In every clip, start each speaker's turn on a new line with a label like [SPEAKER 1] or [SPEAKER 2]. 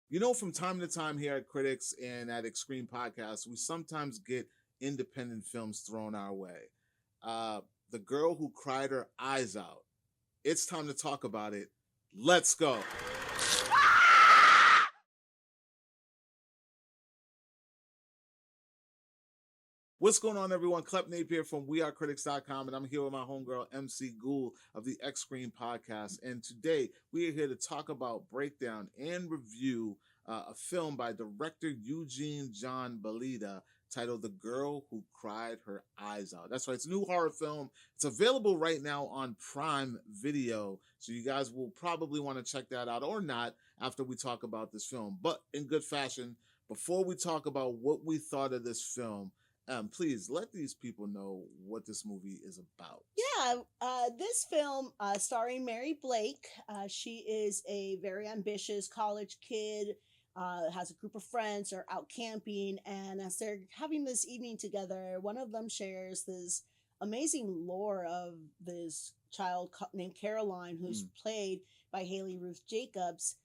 [SPEAKER 1] You know, from time to time here at Critics and at Xscream Podcast, we sometimes get independent films thrown our way. Uh, the girl who cried her eyes out. It's time to talk about it. Let's go. What's going on, everyone? Klep Napier from wearecritix.com, and I'm here with my homegirl, MC Ghoul of the Xscream Podcast. And today, we are here to talk about, breakdown, and review a film by director Eugene John Bellida titled The Girl Who Cried Her Eyes Out. That's right, it's a new horror film. It's available right now on Prime Video, so you guys will probably want to check that out or not after we talk about this film. But in good fashion, before we talk about what we thought of this film, please let these people know what this movie is about.
[SPEAKER 2] Yeah, this film starring Mary Blake. She is a very ambitious college kid, has a group of friends, are out camping, and as they're having this evening together, one of them shares this amazing lore of this child named Caroline, who's played by Haley Ruth Jacobs.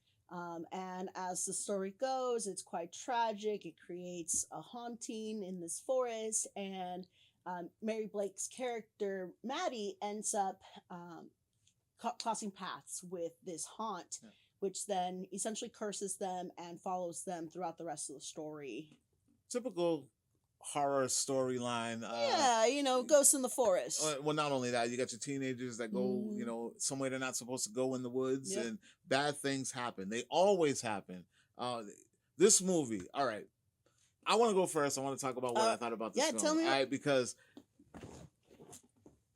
[SPEAKER 2] And as the story goes, it's quite tragic. It creates a haunting in this forest, and Mary Blake's character, Maddie, ends up crossing paths with this haunt, which then essentially curses them and follows them throughout the rest of the story.
[SPEAKER 1] Typical horror storyline.
[SPEAKER 2] Ghosts in the forest.
[SPEAKER 1] Well, not only that, you got your teenagers that go, somewhere they're not supposed to go in the woods, and bad things happen. They always happen. This movie, all right. I want to go first. I want to talk about what I thought about this film.
[SPEAKER 2] Tell me.
[SPEAKER 1] All right, because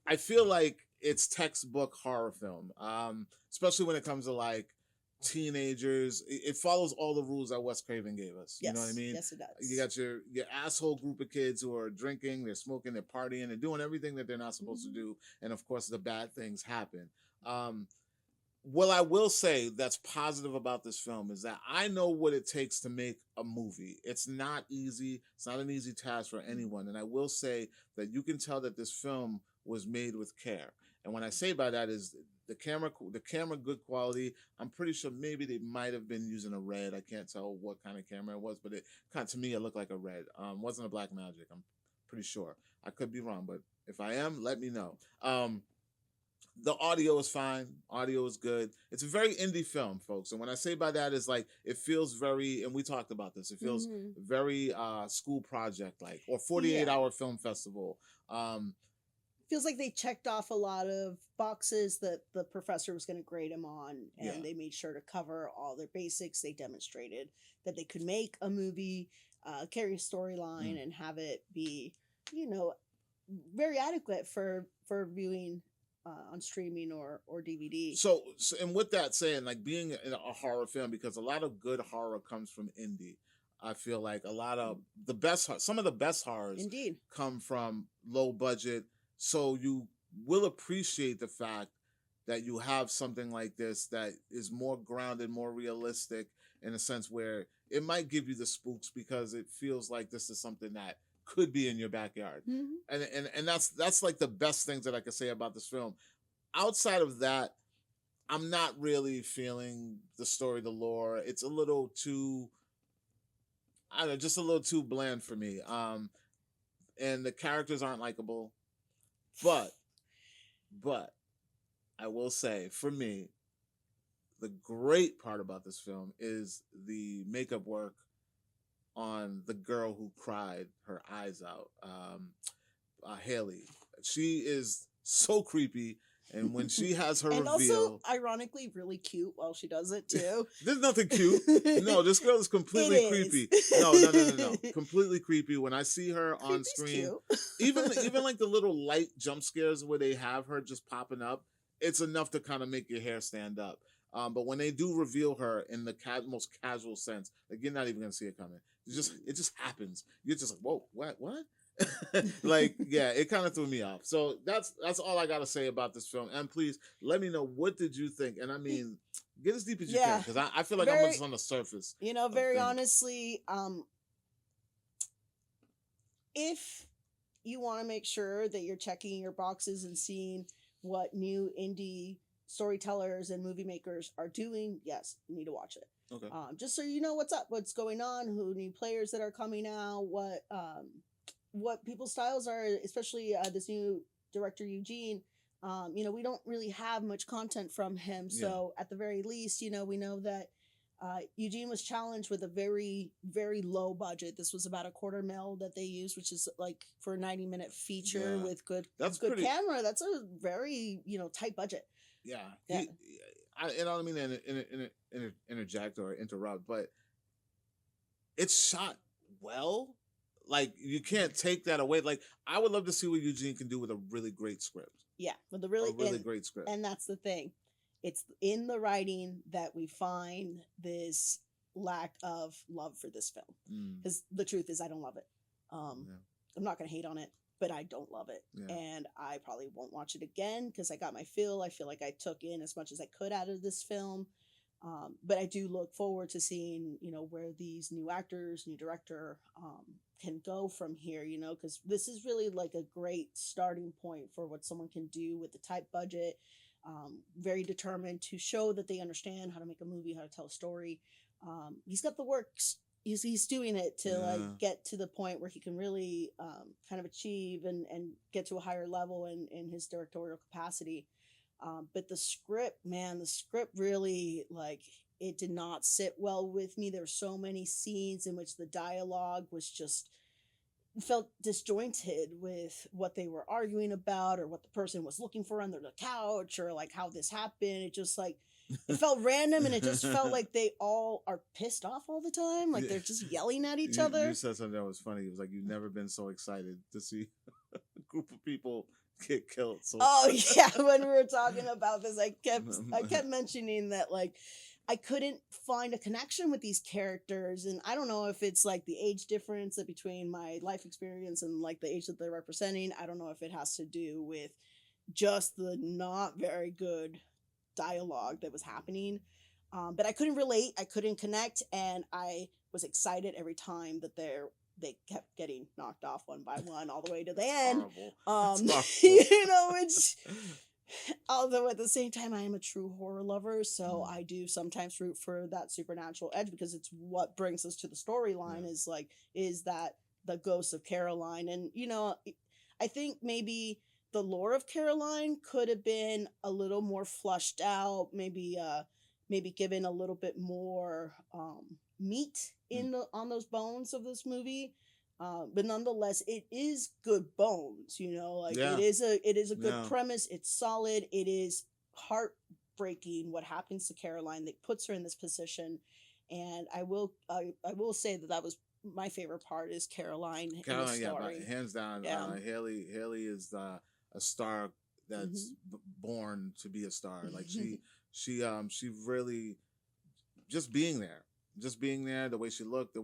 [SPEAKER 1] I feel like it's textbook horror film, especially when it comes to like teenagers. It follows all the rules that Wes Craven gave us.
[SPEAKER 2] Yes,
[SPEAKER 1] you know what I mean?
[SPEAKER 2] Yes, it does.
[SPEAKER 1] You got your asshole group of kids who are drinking, they're smoking, they're partying, they're doing everything that they're not supposed to do, and of course the bad things happen. What I will say that's positive about this film is that I know what it takes to make a movie. It's not easy. It's not an easy task for anyone, and I will say that you can tell that this film was made with care. And when I say by that is the camera good quality. I'm pretty sure maybe they might have been using a red. I can't tell what kind of camera it was, but it kind of, to me, it looked like a red. Wasn't a black magic. I'm pretty sure. I could be wrong, but if I am, let me know. The audio is fine. Audio is good. It's a very indie film, folks. And when I say by that is like, it feels very, and we talked about this, it feels very school project like, or 48-hour film festival.
[SPEAKER 2] Feels like they checked off a lot of boxes that the professor was going to grade them on, and they made sure to cover all their basics. They demonstrated that they could make a movie, carry a storyline, and have it be, very adequate for viewing on streaming or DVD.
[SPEAKER 1] So, and with that saying, like being a horror film, because a lot of good horror comes from indie. I feel like a lot of some of the best horrors
[SPEAKER 2] Indeed
[SPEAKER 1] come from low budget. So you will appreciate the fact that you have something like this that is more grounded, more realistic, in a sense where it might give you the spooks because it feels like this is something that could be in your backyard. And that's like the best things that I could say about this film. Outside of that, I'm not really feeling the story, the lore. It's a little too, I don't know, just a little too bland for me. And the characters aren't likable. But I will say, for me, the great part about this film is the makeup work on the girl who cried her eyes out, Haley. She is so creepy, and when she has her
[SPEAKER 2] and
[SPEAKER 1] reveal,
[SPEAKER 2] also ironically really cute while she does it too.
[SPEAKER 1] There's nothing cute. No, this girl is completely creepy. No, completely creepy. When I see her on screen, even like the little light jump scares where they have her just popping up, it's enough to kind of make your hair stand up. But when they do reveal her in the most casual sense, like you're not even gonna see it coming. It just happens. You're just like, whoa, what? Like, yeah, it kind of threw me off. So that's all I gotta say about this film. And please let me know, what did you think? And I mean, get as deep as you can, because I feel like I'm just on the surface.
[SPEAKER 2] Very honestly, if you want to make sure that you're checking your boxes and seeing what new indie storytellers and movie makers are doing, yes, you need to watch it.
[SPEAKER 1] Okay.
[SPEAKER 2] Just so you know what's going on, who new players that are coming out, what people's styles are, especially this new director Eugene. We don't really have much content from him, so at the very least, we know that Eugene was challenged with a very, very low budget. This was about $250,000 that they used, which is like for a 90-minute feature with good camera. That's a very tight budget.
[SPEAKER 1] Yeah. I don't mean to interject or interrupt, but it's shot well. Like, you can't take that away. Like, I would love to see what Eugene can do with a really great script.
[SPEAKER 2] Yeah, with a really
[SPEAKER 1] great script.
[SPEAKER 2] And that's the thing. It's in the writing that we find this lack of love for this film. Because the truth is, I don't love it. I'm not going to hate on it, but I don't love it. Yeah. And I probably won't watch it again because I got my fill. I feel like I took in as much as I could out of this film. But I do look forward to seeing, where these new actors, new director can go from here, because this is really like a great starting point for what someone can do with the tight budget. Very determined to show that they understand how to make a movie, how to tell a story. He's got the works. He's doing it to get to the point where he can really kind of achieve and get to a higher level in his directorial capacity. But the script really, it did not sit well with me. There were so many scenes in which the dialogue was just felt disjointed with what they were arguing about or what the person was looking for under the couch or like how this happened. It just it felt random, and it just felt like they all are pissed off all the time. Like they're just yelling at each other.
[SPEAKER 1] You said something that was funny. It was like, you've never been so excited to see a group of people get killed. So
[SPEAKER 2] yeah, when we were talking about this, I kept mentioning that I couldn't find a connection with these characters, and I don't know if it's like the age difference between my life experience and like the age that they're representing. I don't know if it has to do with just the not very good dialogue that was happening, but I couldn't relate, I couldn't connect, and I was excited every time that they kept getting knocked off one by one all the way to the end. It's although at the same time I am a true horror lover, so I do sometimes root for that supernatural edge because it's what brings us to the storyline. Is that the ghost of Caroline? And I think maybe the lore of Caroline could have been a little more flushed out, maybe given a little bit more meat on those bones of this movie. But nonetheless, it is good bones, it is a good premise. It's solid. It is heartbreaking what happens to Caroline that puts her in this position. And I will say that was my favorite part is Caroline in the story.
[SPEAKER 1] Yeah, hands down. Yeah. Haley is a star that's born to be a star. Like she really just being there. Just being there, the way she looked,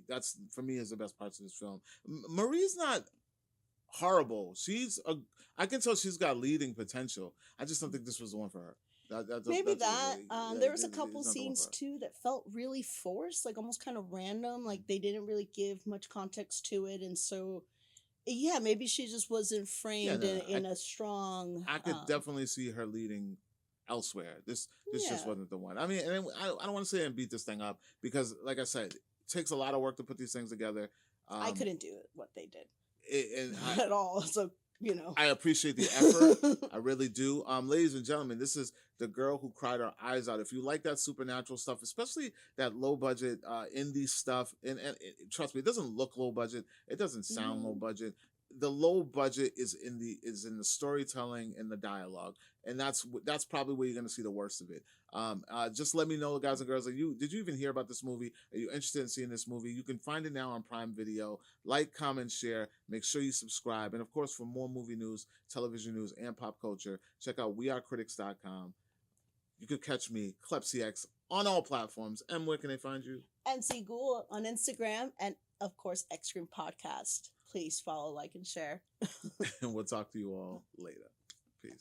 [SPEAKER 1] that's for me is the best parts of this film. Marie's not horrible. I can tell she's got leading potential. I just don't think this was the one for her. There was a couple scenes too that felt really forced, like almost kind of random. Like they didn't really give much context to it, and so maybe she just wasn't framed in a strong. I could definitely see her leading elsewhere. This just wasn't the one. I mean, and I don't want to say and beat this thing up because, like I said, it takes a lot of work to put these things together.
[SPEAKER 2] I couldn't do what they did at all. So
[SPEAKER 1] I appreciate the effort. I really do. Ladies and gentlemen, this is The Girl Who Cried Her Eyes Out. If you like that supernatural stuff, especially that low budget indie stuff, and trust me, it doesn't look low budget. It doesn't sound low budget. The low budget is in the storytelling and the dialogue, and that's probably where you're going to see the worst of it. Just let me know, guys and girls. Did you even hear about this movie? Are you interested in seeing this movie? You can find it now on Prime Video. Like, comment, share. Make sure you subscribe, and of course, for more movie news, television news, and pop culture, check out wearecritix.com. You could catch me, CritiX, on all platforms. And where can they find you?
[SPEAKER 2] MC Ghoul on Instagram, and of course, Xscream Podcast. Please follow, like, and share.
[SPEAKER 1] And we'll talk to you all later. Peace.